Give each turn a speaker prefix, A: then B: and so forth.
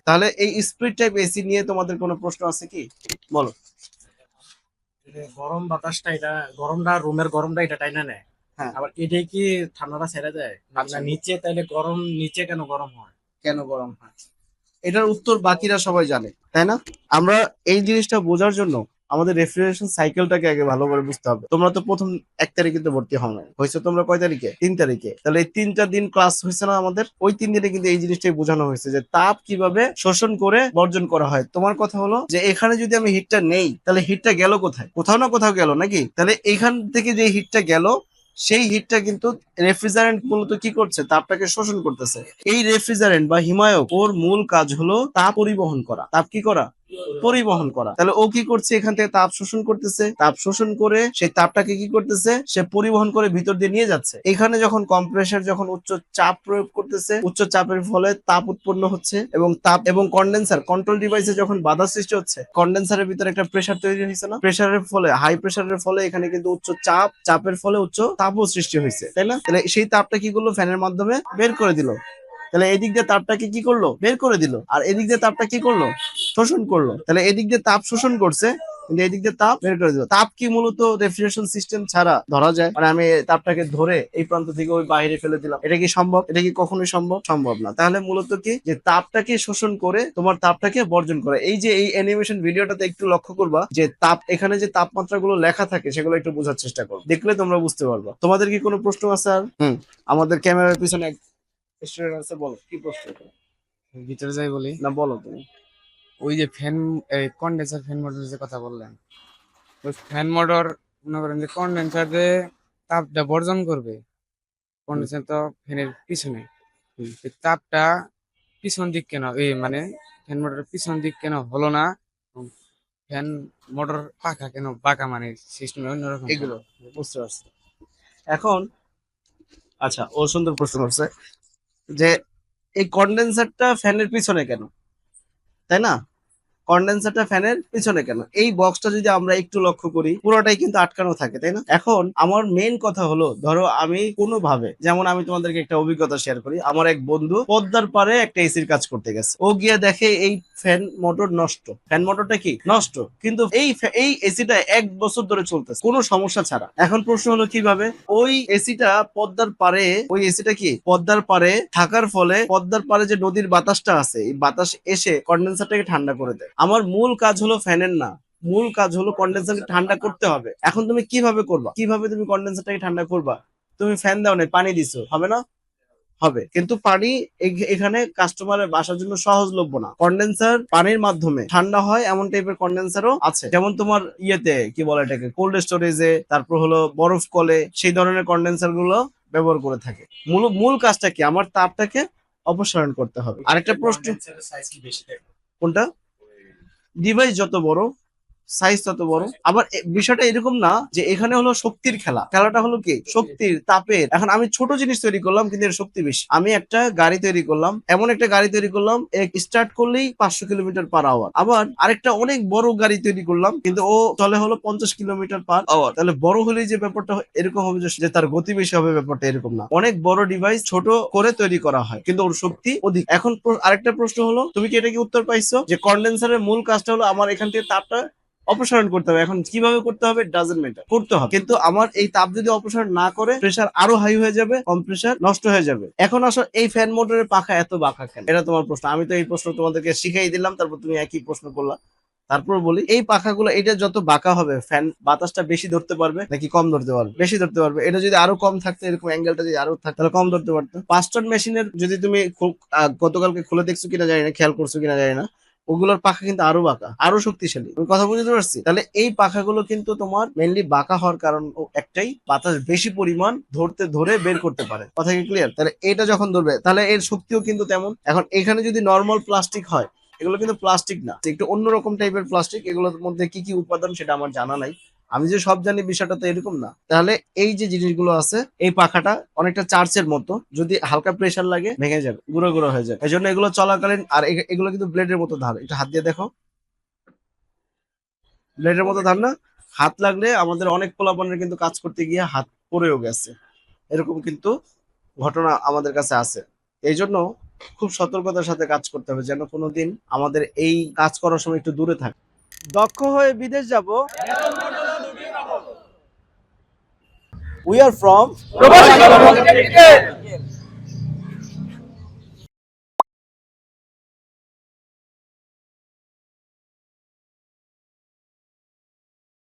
A: তাহলে এই split type AC নিয়ে তোমাদের কোনো প্রশ্ন আছে কি? বলো।
B: গরম বাতাসটা এটা, গরমটা রুমের গরমটা এটা টাইনা নেয়,
A: হ্যাঁ।
B: আবার এটাই কি ঠান্ডাটা ছেড়ে দেয় না
A: আচ্ছা,
B: না নিচে? তাইলে গরম নিচে কেন গরম হয়?
A: কেন গরম হয় এটার উত্তর বাকিরা সবাই জানে, তাই না? আমরা এই জিনিসটা বোঝার জন্য আমাদের রেফ্রিজারেশন সাইকেলটাকে আগে ভালো করে বুঝতে হবে। তোমরা তো প্রথম 1 তারিখে তো ভর্তি হও না, হয়েছে তোমরা কয় তারিখে? 3 তারিখে। তাহলে এই 3টা দিন ক্লাস হয়েছে না আমাদের? ওই 3 দিনে কিন্তু এই জিনিসটাই বোঝানো হয়েছে যে তাপ কিভাবে শোষণ করে বর্জন করা হয়। তোমার কথা হলো যে এখানে যদি আমি হিটটা নেই, তাহলে হিটটা গেল কোথায়? কোথাও না কোথাও গেল নাকি? তাহলে এখান থেকে যে হিটটা গেল, সেই হিটটা কিন্তু রেফ্রিজারেন্ট মূলত কি করছে? তাপটাকে শোষণ করতেছে। এই রেফ্রিজারেন্ট বা হিমায়ক, ওর মূল কাজ হলো তাপ পরিবহন করা। তাপ কি করা? পরিবহন করা। তাহলে ও কি করছে? এখান থেকে তাপ শোষণ করতেছে, তাপ শোষণ করে সেই তাপটাকে কি করতেছে? সে পরিবহন করে ভিতর দিয়ে নিয়ে যাচ্ছে। এখানে যখন কম্প্রেসার যখন উচ্চ চাপ প্রয়োগ করতেছে, উচ্চ চাপের ফলে তাপ উৎপন্ন হচ্ছে, এবং তাপ এবং কন্ডেন্সার কন্ট্রোল ডিভাইসে যখন বাধা সৃষ্টি হচ্ছে, কন্ডেন্সারের ভিতরে একটা প্রেসার তৈরি হয়েছে না? প্রেসারের ফলে, হাই প্রেসারের ফলে এখানে কিন্তু উচ্চ চাপ, চাপের ফলে উচ্চ তাপও সৃষ্টি হয়েছে, তাই না? তাহলে সেই তাপটা কি করলো? ফ্যানের মাধ্যমে বের করে দিল। তাহলে এদিক দিয়ে তাপটাকে কি করলো? বের করে দিল। আর এদিক দিয়ে তাপটা কি করলো? শোষণ করলো। তাহলে এদিক দিয়ে তাপ শোষণ করছে, কিন্তু এদিক দিয়ে তাপ বের করে দিল। তাপ কি মূলত রেফ্রিজারেশন সিস্টেম ছাড়া ধরা যায়? মানে আমি তাপটাকে ধরে এই প্রান্ত থেকে ওই বাইরে ফেলে দিলাম, এটা কি সম্ভব? এটা কি কখনোই সম্ভব? সম্ভব না। তাহলে মূলত কি, যে তাপটাকে শোষণ করে তোমার তাপটাকে বর্জন করে। এই যে এই অ্যানিমেশন ভিডিওটাতে একটু লক্ষ্য করবা যে তাপ, এখানে যে তাপমাত্রা গুলো লেখা থাকে সেগুলো একটু বোঝার চেষ্টা করো, দেখলে তোমরা বুঝতে পারবা। তোমাদের কি কোনো প্রশ্ন আছে আর? আমাদের ক্যামেরার পিছনে স্টুডেন্ট আছে, বলো কি প্রশ্ন?
C: ভিতরে যাই বলি।
A: না, বলো তুমি।
C: ওই যে ফ্যান, কন্ডেন্সার ফ্যান মোটর যে কথা বললেন, ওই ফ্যান মোটর মনে করেন যে কন্ডেন্সার যে তাপটা বর্জন করবে,
A: হুম,
C: কন্ডেন্সার তো ফ্যানের পিছনে,
A: হুম।
C: এই তাপটা পিছন দিক কেন, এই মানে ফ্যান মোটরের পিছন দিক কেন হলো না? ফ্যান মোটর পাখা কেন বাঁকা, মানে সিস্টেম অন্যরকম কেন?
A: এগুলো বুঝতে পারছি এখন। আচ্ছা, ও সুন্দর প্রশ্ন করছে যে এই কন্ডেন্সারটা ফ্যানের পিছনে কেন, তাই না? কন্ডেন্সারটা ফ্যানের পিছনে কেন? এই বক্সটা যদি আমরা একটু লক্ষ্য করি, পুরোটাই কিন্তু আটকানো থাকে, তাই না? এখন আমার মেইন কথা হলো, ধরো আমি কোনোভাবে, যেমন আমি তোমাদেরকে একটা অভিজ্ঞতা শেয়ার করি। আমার এক বন্ধু পদ্মার পারে একটা এসির কাজ করতে গেছে, ও গিয়ে দেখে এই ফ্যান মোটর নষ্ট। ফ্যান মোটরটা কি নষ্ট, কিন্তু এই এসিটা 1 বছর ধরে চলতেছে কোনো সমস্যা ছাড়া। এখন প্রশ্ন হলো কিভাবে ওই এসিটা পদ্মার পারে, ওই এসিটা কি পদ্মার পারে থাকার ফলে পদ্মার পারে যে নদীর বাতাসটা আছে, এই বাতাস এসে কন্ডেন্সারটাকে ঠান্ডা করে দেয়। আমার মূল কাজ হলো ফ্যানের না, মূল কাজ হলো কন্ডেন্সারকে ঠান্ডা করতে হবে। এখন তুমি কিভাবে করবা? কিভাবে তুমি কন্ডেন্সারটাকে ঠান্ডা করবা? তুমি ফ্যান দাও না, পানি দিছো, হবে না? হবে, কিন্তু পানি এখানে কাস্টমারের বাসার জন্য সহজলভ্য না। কন্ডেন্সার পানির মাধ্যমে ঠান্ডা হয় এমন টাইপের কন্ডেন্সারও আছে, যেমন তোমার ইয়েতে কি বলে এটাকে, কোল্ড স্টোরেজে, তারপর হলো বরফ কলে, সেই ধরনের কন্ডেন্সার গুলো ব্যবহার করে থাকে। মূল মূল কাজটা কি? আমার তাপটাকে অপসারণ করতে হবে। আরেকটা প্রশ্ন,
B: সাইজ কি বেশি থাকে?
A: কোনটা? ডিভাইস যত বড়, সাইজ তত বড়। আবার বিষয়টা এরকম না যে এখানে হলো শক্তির খেলা, খেলাটা হলো কি শক্তির, তাপের। এখন আমি ছোট জিনিস তৈরি করলাম কিন্তু এর শক্তি বেশি। আমি একটা গাড়ি তৈরি করলাম, এমন একটা গাড়ি তৈরি করলাম স্টার্ট করলেই 500 কিলোমিটার পার আওয়ার। আবার আরেকটা অনেক বড় গাড়ি তৈরি করলাম কিন্তু ও চলে হলো 50 কিলোমিটার পার আওয়ার। তাহলে বড় হলেই যে ব্যাপারটা এরকম হবে যে তার গতি বেশি হবে, ব্যাপারটা এরকম না। অনেক বড় ডিভাইস ছোট করে তৈরি করা হয় কিন্তু ওর শক্তি অধিক। এখন আরেকটা প্রশ্ন হলো, তুমি কি এটা কি উত্তর পাইছো যে কন্ডেন্সারের মূল কাজটা হলো আমার এখান থেকে তাপটা অপসারণ করতে হবে। এখন কিভাবে করতে হবে ডাজন্ট ম্যাটার, করতে হবে। কিন্তু আমার এই তাপ যদি অপসারণ না করে, প্রেসার আরো হাই হয়ে যাবে, কম্প্রেসার নষ্ট হয়ে যাবে। এখন আসো, এই ফ্যান মোটরের পাখা এত বাঁকা কেন? এটা তোমার প্রশ্ন। আমি তো এই প্রশ্ন তোমাদেরকে শিখাই দিলাম, তারপর তুমি একই প্রশ্ন করলা। তারপর বলি, এই পাখাগুলো এটা যত বাঁকা হবে, ফ্যান বাতাসটা বেশি ধরতে পারবে নাকি কম ধরতে পারবে? বেশি ধরতে পারবে। এটা যদি আরো কম থাকতো, এরকম অ্যাঙ্গেলটা যদি আরো থাকতো, তাহলে কম ধরতে পারতো। পাঁচটন মেশিনের যদি তুমি গতকালকে খুলে দেখছো কিনা জানি না, খেয়াল করছো কিনা জানি না, ওগুলোর পাখা কিন্তু আরো বাঁকা, আরো শক্তিশালী। আমি কথা বুঝতে পারছি? তাহলে এই পাখাগুলো কিন্তু তোমার মেইনলি বাঁকা হওয়ার কারণ একটাই, বাতাস বেশি পরিমাণ ধরে বের করতে পারে। কথা কি ক্লিয়ার? তাহলে এটা যখন ধরবে, তাহলে এর শক্তিও কিন্তু তেমন। এখন এখানে যদি নর্মাল প্লাস্টিক হয়, এগুলো কিন্তু প্লাস্টিক না, একটু অন্যরকম টাইপের প্লাস্টিক। এগুলোর মধ্যে কি কি উপাদান সেটা আমার জানা নাই, আমি যে সব জানি বিষয়টা তো এরকম না। তাহলে এই যে জিনিসগুলো আছে, এই পাখাটা অনেকটা চার্চের মতো, যদি হালকা প্রেসার লাগে ভেঙে যাবে, গুঁড়ো গুঁড়ো হয়ে যায়। এই জন্য এগুলো চলাকালীন, আর এগুলো কিন্তু ব্লেডের মতো ধার, এটা হাত দিয়ে দেখো, ব্লেডের মতো ধার না? হাত লাগলে আমাদের অনেক পোলাপানের কিন্তু কাজ করতে গিয়ে হাত পড়েও গেছে, এরকম কিন্তু ঘটনা আমাদের কাছে আছে। এই জন্য খুব সতর্কতার সাথে কাজ করতে হবে যেন কোনোদিন আমাদের এই কাজ করার সময় একটু দূরে থাকে। দক্ষ হয়ে বিদেশ যাব। We are from